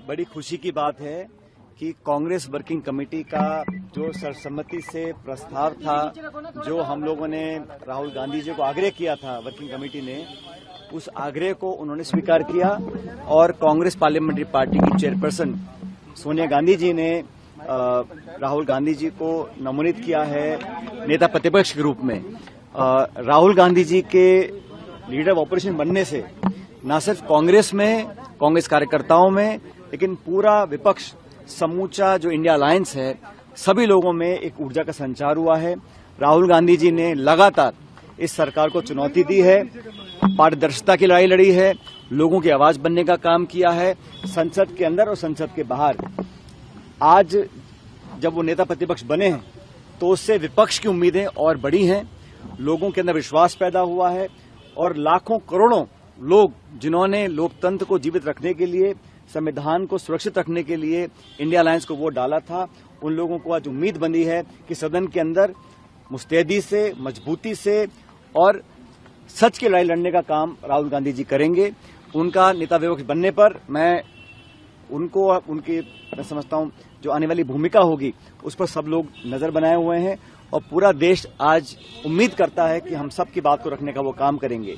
बड़ी खुशी की बात है कि कांग्रेस वर्किंग कमेटी का जो सर्वसम्मति से प्रस्ताव था, जो हम लोगों ने राहुल गांधी जी को आग्रह किया था, वर्किंग कमेटी ने उस आग्रह को उन्होंने स्वीकार किया और कांग्रेस पार्लियामेंट्री पार्टी की चेयरपर्सन सोनिया गांधी जी ने राहुल गांधी जी को नमोनित किया है नेता प्रतिपक्ष के रूप में। राहुल गांधी जी के लीडर ऑफ ऑपोजिशन बनने से न सिर्फ कांग्रेस में, कांग्रेस कार्यकर्ताओं में, लेकिन पूरा विपक्ष, समूचा जो इंडिया अलायंस है, सभी लोगों में एक ऊर्जा का संचार हुआ है। राहुल गांधी जी ने लगातार इस सरकार को चुनौती दी है, पारदर्शिता की लड़ाई लड़ी है, लोगों की आवाज बनने का काम किया है, संसद के अंदर और संसद के बाहर। आज जब वो नेता प्रतिपक्ष बने हैं तो उससे विपक्ष की उम्मीदें और बढ़ी हैं, लोगों के अंदर विश्वास पैदा हुआ है और लाखों करोड़ों लोग जिन्होंने लोकतंत्र को जीवित रखने के लिए, संविधान को सुरक्षित रखने के लिए इंडिया अलायंस को वोट डाला था, उन लोगों को आज उम्मीद बनी है कि सदन के अंदर मुस्तैदी से, मजबूती से और सच की लड़ाई लड़ने का काम राहुल गांधी जी करेंगे। उनका नेता विपक्ष बनने पर मैं उनको, उनकी मैं समझता हूं जो आने वाली भूमिका होगी उस पर सब लोग नजर बनाए हुए हैं और पूरा देश आज उम्मीद करता है कि हम सब की बात को रखने का वो काम करेंगे।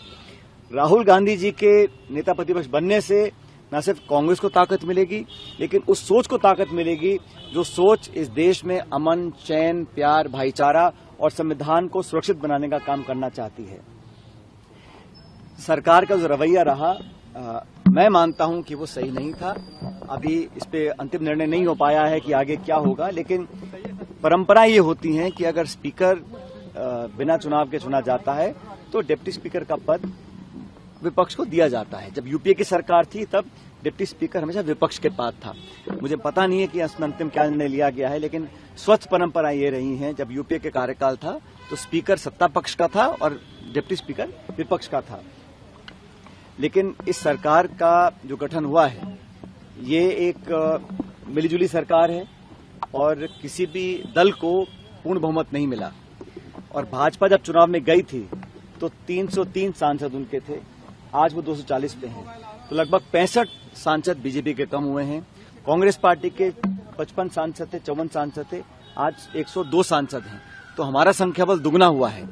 राहुल गांधी जी के नेता प्रतिपक्ष बनने से न सिर्फ कांग्रेस को ताकत मिलेगी, लेकिन उस सोच को ताकत मिलेगी जो सोच इस देश में अमन, चैन, प्यार, भाईचारा और संविधान को सुरक्षित बनाने का काम करना चाहती है। सरकार का जो रवैया रहा, मैं मानता हूं कि वो सही नहीं था। अभी इस पे अंतिम निर्णय नहीं हो पाया है कि आगे क्या होगा, लेकिन परंपरा ये होती है कि अगर स्पीकर बिना चुनाव के चुना जाता है तो डिप्टी स्पीकर का पद विपक्ष को दिया जाता है। जब यूपीए की सरकार थी तब डिप्टी स्पीकर हमेशा विपक्ष के पास था। मुझे पता नहीं है कि इसमें अंतिम क्या निर्णय लिया गया है, लेकिन स्वच्छ परंपरा ये रही है, जब यूपीए के कार्यकाल था तो स्पीकर सत्ता पक्ष का था और डिप्टी स्पीकर विपक्ष का था। लेकिन इस सरकार का जो गठन हुआ है ये एक मिलीजुली सरकार है और किसी भी दल को पूर्ण बहुमत नहीं मिला। और भाजपा जब चुनाव में गई थी तो 303 सांसद उनके थे, आज वो 240 पे हैं, तो लगभग 65 सांसद बीजेपी के कम हुए हैं। कांग्रेस पार्टी के 55 सांसद थे, 54 सांसद थे, आज 102 सांसद हैं, तो हमारा संख्याबल दुगना हुआ है।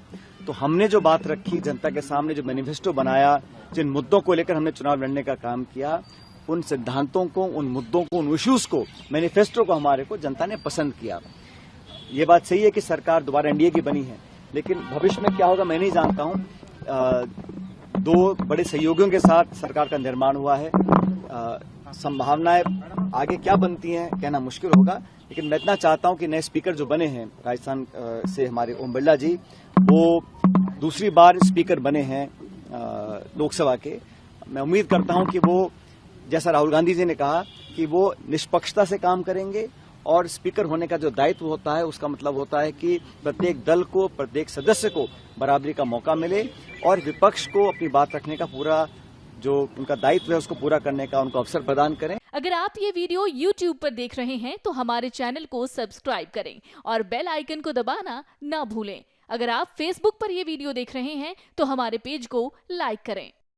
तो हमने जो बात रखी जनता के सामने, जो मैनिफेस्टो बनाया, जिन मुद्दों को लेकर हमने चुनाव लड़ने का काम किया, उन सिद्धांतों को, उन मुद्दों को, उन इश्यूज को, मैनिफेस्टो को हमारे को जनता ने पसंद किया। ये बात सही है कि सरकार दोबारा एनडीए की बनी है, लेकिन भविष्य में क्या होगा मैं नहीं जानता हूं। दो बड़े सहयोगियों के साथ सरकार का निर्माण हुआ है। संभावनाएं आगे क्या बनती हैं कहना मुश्किल होगा, लेकिन मैं इतना चाहता हूं कि नए स्पीकर जो बने हैं राजस्थान से, हमारे ओम बिरला जी, वो दूसरी बार स्पीकर बने हैं लोकसभा के। मैं उम्मीद करता हूं कि वो, जैसा राहुल गांधी जी ने कहा, कि वो निष्पक्षता से काम करेंगे और स्पीकर होने का जो दायित्व होता है उसका मतलब होता है कि प्रत्येक दल को, प्रत्येक सदस्य को बराबरी का मौका मिले और विपक्ष को अपनी बात रखने का पूरा जो उनका दायित्व है उसको पूरा करने का उनको अवसर प्रदान करें। अगर आप ये वीडियो YouTube पर देख रहे हैं तो हमारे चैनल को सब्सक्राइब करें और बेल आइकन को दबाना ना भूलें। अगर आप Facebook पर ये वीडियो देख रहे हैं तो हमारे पेज को लाइक करें।